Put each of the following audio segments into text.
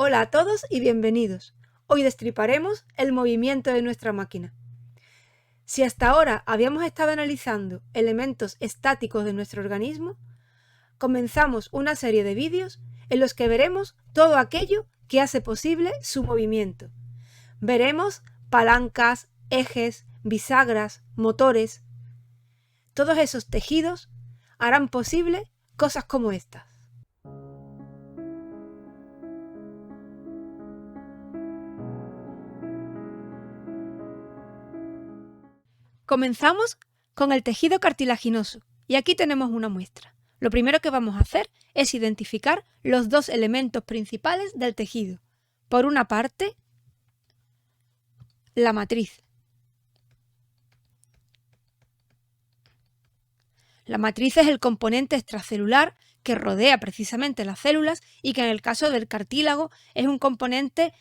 Hola a todos y bienvenidos. Hoy destriparemos el movimiento de nuestra máquina. Si hasta ahora habíamos estado analizando elementos estáticos de nuestro organismo, comenzamos una serie de vídeos en los que veremos todo aquello que hace posible su movimiento. Veremos palancas, ejes, bisagras, motores. Todos esos tejidos harán posible cosas como estas. Comenzamos con el tejido cartilaginoso y aquí tenemos una muestra. Lo primero que vamos a hacer es identificar los dos elementos principales del tejido. Por una parte, la matriz. La matriz es el componente extracelular que rodea precisamente las células y que en el caso del cartílago es un componente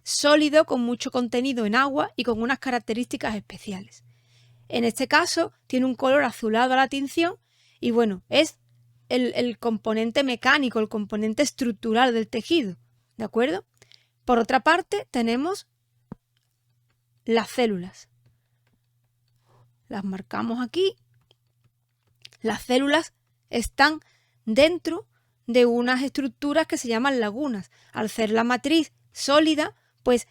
sólido con mucho contenido en agua y con unas características especiales. En este caso tiene un color azulado a la tinción y bueno, es el componente mecánico, el componente estructural del tejido, ¿de acuerdo? Por otra parte tenemos las células. Las marcamos aquí. Las células están dentro de unas estructuras que se llaman lagunas. Al ser la matriz sólida, pues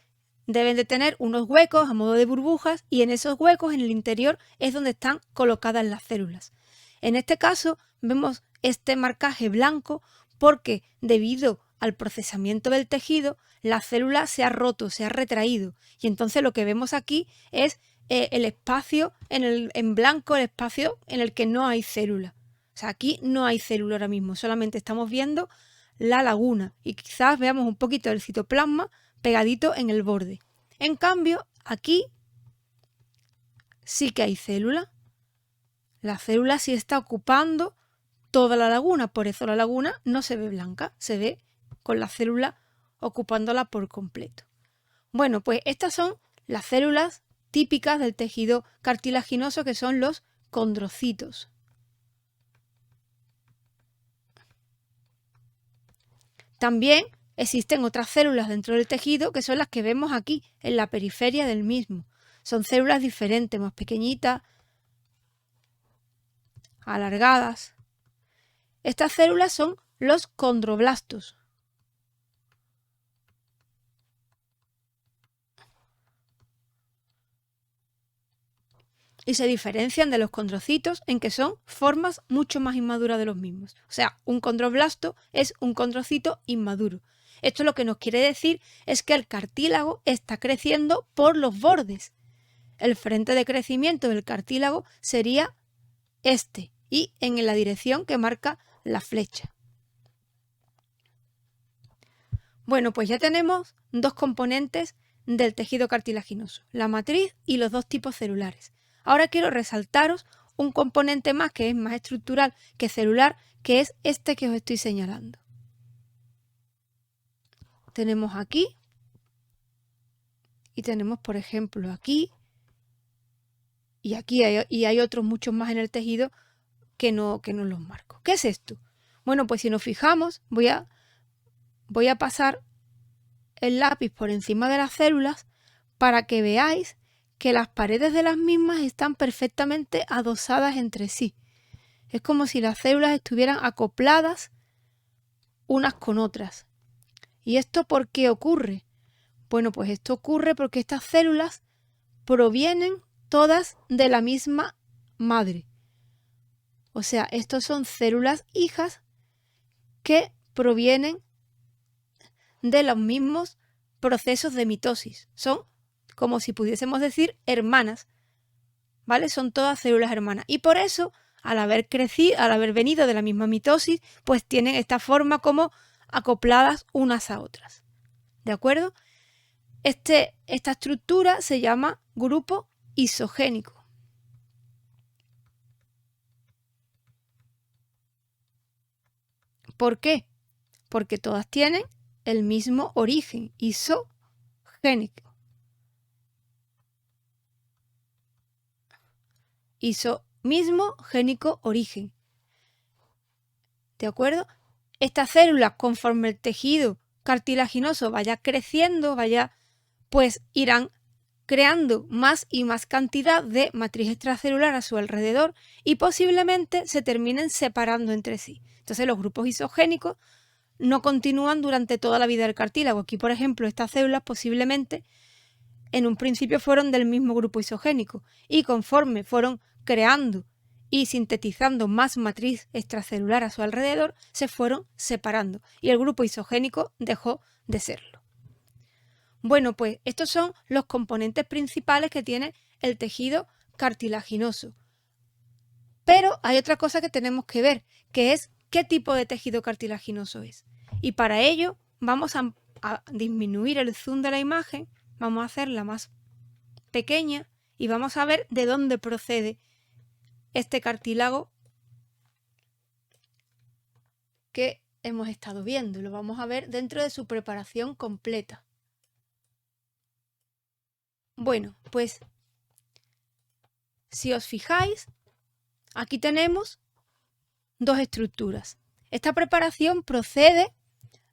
deben de tener unos huecos a modo de burbujas y en esos huecos, en el interior, es donde están colocadas las células. En este caso, vemos este marcaje blanco porque debido al procesamiento del tejido, la célula se ha roto, se ha retraído y entonces lo que vemos aquí es el espacio en blanco, el espacio en el que no hay célula. O sea, aquí no hay célula ahora mismo, solamente estamos viendo la laguna y quizás veamos un poquito del citoplasma pegadito en el borde. En cambio, aquí sí que hay célula. La célula sí está ocupando toda la laguna, por eso la laguna no se ve blanca, se ve con la célula ocupándola por completo. Bueno, pues estas son las células típicas del tejido cartilaginoso, que son los condrocitos. También existen otras células dentro del tejido que son las que vemos aquí en la periferia del mismo. Son células diferentes, más pequeñitas, alargadas. Estas células son los condroblastos. Y se diferencian de los condrocitos en que son formas mucho más inmaduras de los mismos. O sea, un condroblasto es un condrocito inmaduro. Esto lo que nos quiere decir es que el cartílago está creciendo por los bordes. El frente de crecimiento del cartílago sería este y en la dirección que marca la flecha. Bueno, pues ya tenemos dos componentes del tejido cartilaginoso, la matriz y los dos tipos celulares. Ahora quiero resaltaros un componente más que es más estructural que celular, que es este que os estoy señalando. Tenemos aquí y tenemos, por ejemplo, aquí y aquí hay otros muchos más en el tejido que no los marco. ¿Qué es esto? Bueno, pues si nos fijamos, voy a pasar el lápiz por encima de las células para que veáis que las paredes de las mismas están perfectamente adosadas entre sí. Es como si las células estuvieran acopladas unas con otras. ¿Y esto por qué ocurre? Bueno, pues esto ocurre porque estas células provienen todas de la misma madre. O sea, estos son células hijas que provienen de los mismos procesos de mitosis. Son como si pudiésemos decir hermanas, ¿vale? Son todas células hermanas. Y por eso, al haber venido de la misma mitosis, pues tienen esta forma como acopladas unas a otras. ¿De acuerdo? Esta estructura se llama grupo isogénico. ¿Por qué? Porque todas tienen el mismo origen, isogénico. Mismo génico origen. ¿De acuerdo? Estas células, conforme el tejido cartilaginoso vaya creciendo, pues irán creando más y más cantidad de matriz extracelular a su alrededor y posiblemente se terminen separando entre sí. Entonces los grupos isogénicos no continúan durante toda la vida del cartílago. Aquí, por ejemplo, estas células posiblemente en un principio fueron del mismo grupo isogénico y conforme fueron creando y sintetizando más matriz extracelular a su alrededor, se fueron separando y el grupo isogénico dejó de serlo. Bueno, pues estos son los componentes principales que tiene el tejido cartilaginoso. Pero hay otra cosa que tenemos que ver, que es qué tipo de tejido cartilaginoso es. Y para ello vamos a disminuir el zoom de la imagen, vamos a hacerla más pequeña y vamos a ver de dónde procede este cartílago que hemos estado viendo. Lo vamos a ver dentro de su preparación completa. Bueno, pues si os fijáis, aquí tenemos dos estructuras. Esta preparación procede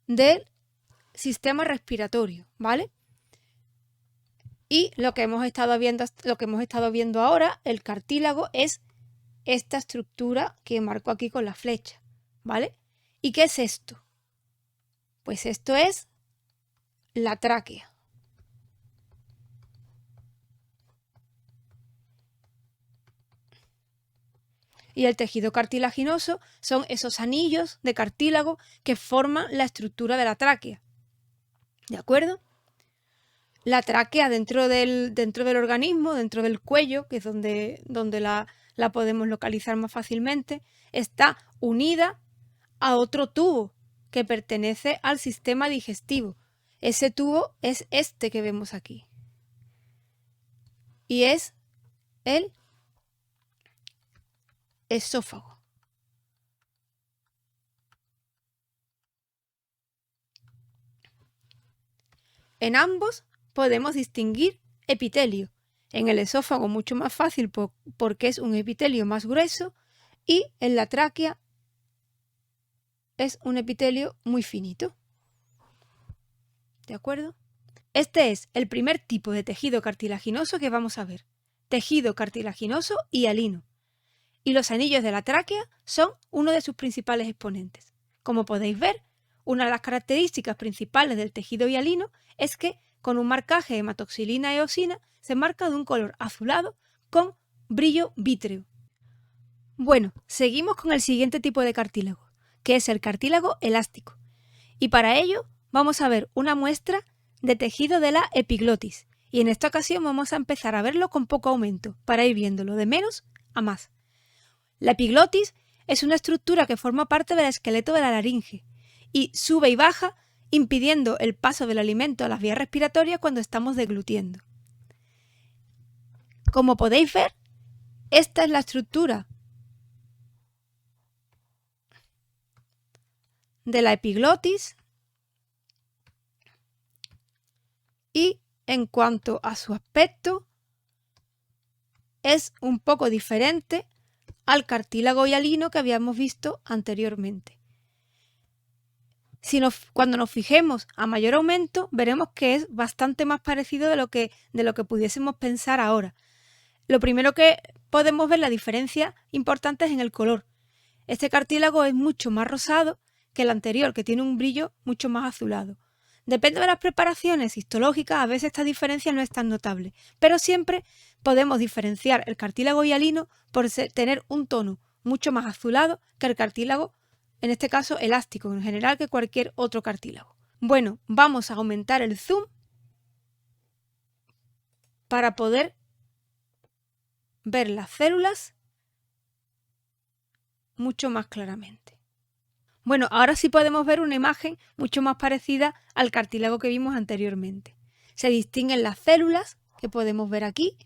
del sistema respiratorio, ¿vale? Y lo que hemos estado viendo ahora, el cartílago, es esta estructura que marco aquí con la flecha, ¿vale? ¿Y qué es esto? Pues esto es la tráquea. Y el tejido cartilaginoso son esos anillos de cartílago que forman la estructura de la tráquea. ¿De acuerdo? La tráquea dentro del organismo, dentro del cuello, que es donde la podemos localizar más fácilmente, está unida a otro tubo que pertenece al sistema digestivo. Ese tubo es este que vemos aquí. Y es el esófago. En ambos podemos distinguir epitelio. En el esófago mucho más fácil porque es un epitelio más grueso y en la tráquea es un epitelio muy finito. ¿De acuerdo? Este es el primer tipo de tejido cartilaginoso que vamos a ver. Tejido cartilaginoso hialino. Y los anillos de la tráquea son uno de sus principales exponentes. Como podéis ver, una de las características principales del tejido hialino es que con un marcaje de hematoxilina e eosina se marca de un color azulado con brillo vítreo. Bueno, seguimos con el siguiente tipo de cartílago, que es el cartílago elástico. Y para ello vamos a ver una muestra de tejido de la epiglotis. Y en esta ocasión vamos a empezar a verlo con poco aumento, para ir viéndolo de menos a más. La epiglotis es una estructura que forma parte del esqueleto de la laringe y sube y baja impidiendo el paso del alimento a las vías respiratorias cuando estamos deglutiendo. Como podéis ver, esta es la estructura de la epiglotis y en cuanto a su aspecto es un poco diferente al cartílago hialino que habíamos visto anteriormente. Cuando nos fijemos a mayor aumento, veremos que es bastante más parecido de lo que pudiésemos pensar ahora. Lo primero que podemos ver la diferencia importante es en el color. Este cartílago es mucho más rosado que el anterior, que tiene un brillo mucho más azulado. Depende de las preparaciones histológicas, a veces esta diferencia no es tan notable, pero siempre podemos diferenciar el cartílago hialino por tener un tono mucho más azulado que el cartílago, en este caso elástico, en general que cualquier otro cartílago. Bueno, vamos a aumentar el zoom para poder ver las células mucho más claramente. Bueno, ahora sí podemos ver una imagen mucho más parecida al cartílago que vimos anteriormente. Se distinguen las células que podemos ver aquí.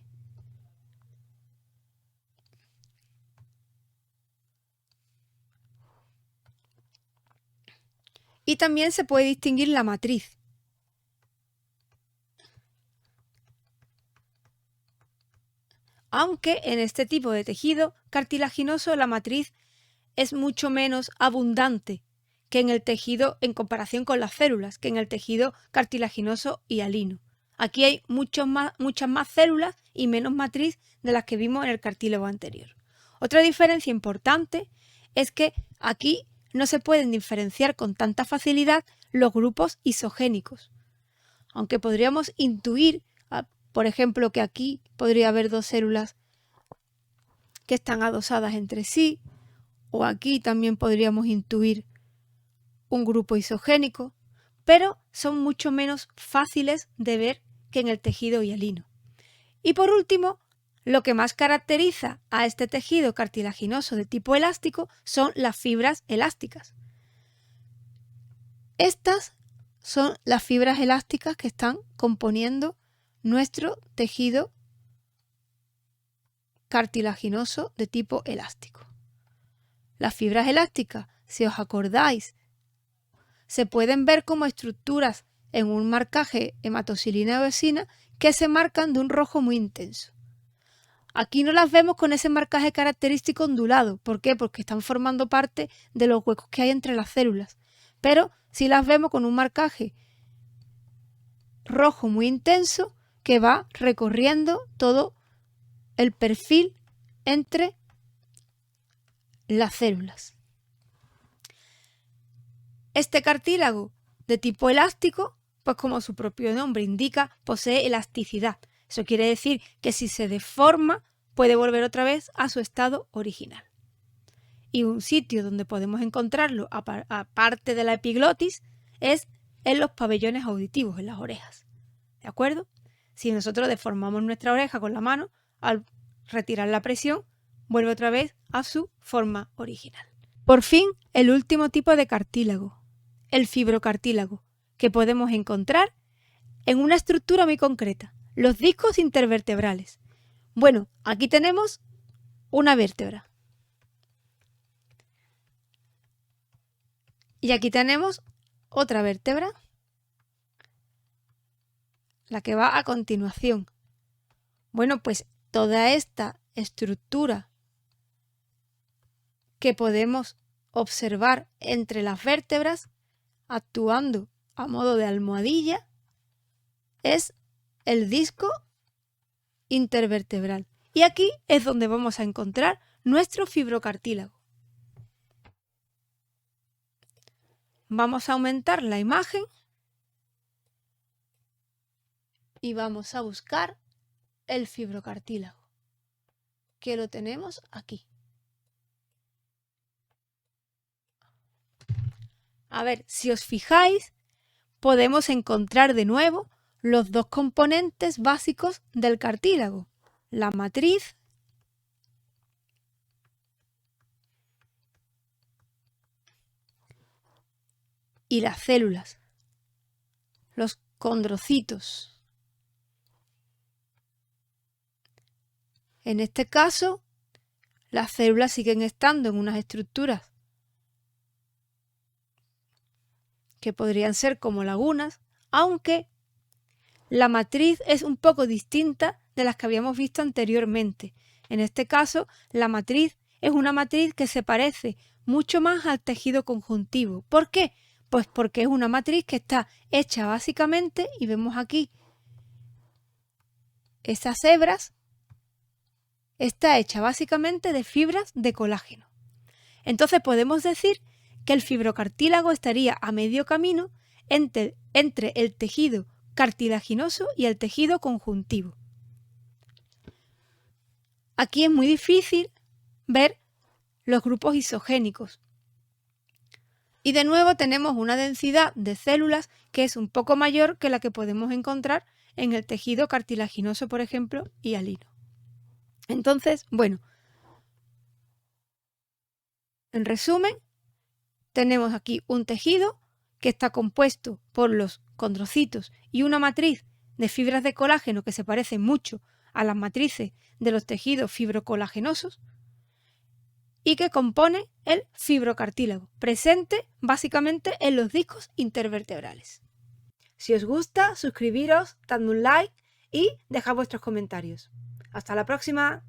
Y también se puede distinguir la matriz. Aunque en este tipo de tejido cartilaginoso la matriz es mucho menos abundante que en el tejido, en comparación con las células, que en el tejido cartilaginoso y hialino. Aquí hay muchas más células y menos matriz de las que vimos en el cartílago anterior. Otra diferencia importante es que aquí no se pueden diferenciar con tanta facilidad los grupos isogénicos. Aunque podríamos intuir, por ejemplo, que aquí podría haber dos células que están adosadas entre sí, o aquí también podríamos intuir un grupo isogénico, pero son mucho menos fáciles de ver que en el tejido hialino. Y por último, lo que más caracteriza a este tejido cartilaginoso de tipo elástico son las fibras elásticas. Estas son las fibras elásticas que están componiendo nuestro tejido cartilaginoso de tipo elástico. Las fibras elásticas, si os acordáis, se pueden ver como estructuras en un marcaje hematoxilina o eosina que se marcan de un rojo muy intenso. Aquí no las vemos con ese marcaje característico ondulado. ¿Por qué? Porque están formando parte de los huecos que hay entre las células. Pero sí las vemos con un marcaje rojo muy intenso que va recorriendo todo el perfil entre las células. Este cartílago de tipo elástico, pues como su propio nombre indica, posee elasticidad. Eso quiere decir que si se deforma, puede volver otra vez a su estado original. Y un sitio donde podemos encontrarlo, aparte de la epiglotis, es en los pabellones auditivos, en las orejas. ¿De acuerdo? Si nosotros deformamos nuestra oreja con la mano, al retirar la presión, vuelve otra vez a su forma original. Por fin, el último tipo de cartílago, el fibrocartílago, que podemos encontrar en una estructura muy concreta, los discos intervertebrales. Bueno, aquí tenemos una vértebra. Y aquí tenemos otra vértebra, la que va a continuación. Bueno, pues toda esta estructura que podemos observar entre las vértebras, actuando a modo de almohadilla, es el disco intervertebral. Y aquí es donde vamos a encontrar nuestro fibrocartílago. Vamos a aumentar la imagen y vamos a buscar el fibrocartílago, que lo tenemos aquí. A ver, si os fijáis, podemos encontrar de nuevo los dos componentes básicos del cartílago, la matriz y las células, los condrocitos. En este caso, las células siguen estando en unas estructuras que podrían ser como lagunas, aunque la matriz es un poco distinta de las que habíamos visto anteriormente. En este caso, la matriz es una matriz que se parece mucho más al tejido conjuntivo. ¿Por qué? Pues porque es una matriz que está hecha básicamente, y vemos aquí esas hebras, está hecha básicamente de fibras de colágeno. Entonces podemos decir que el fibrocartílago estaría a medio camino entre el tejido cartilaginoso y el tejido conjuntivo. Aquí es muy difícil ver los grupos isogénicos. Y de nuevo tenemos una densidad de células que es un poco mayor que la que podemos encontrar en el tejido cartilaginoso, por ejemplo, hialino. Entonces, bueno, en resumen, tenemos aquí un tejido que está compuesto por los condrocitos y una matriz de fibras de colágeno que se parecen mucho a las matrices de los tejidos fibrocolagenosos y que compone el fibrocartílago, presente básicamente en los discos intervertebrales. Si os gusta, suscribiros, dadme un like y dejad vuestros comentarios. ¡Hasta la próxima!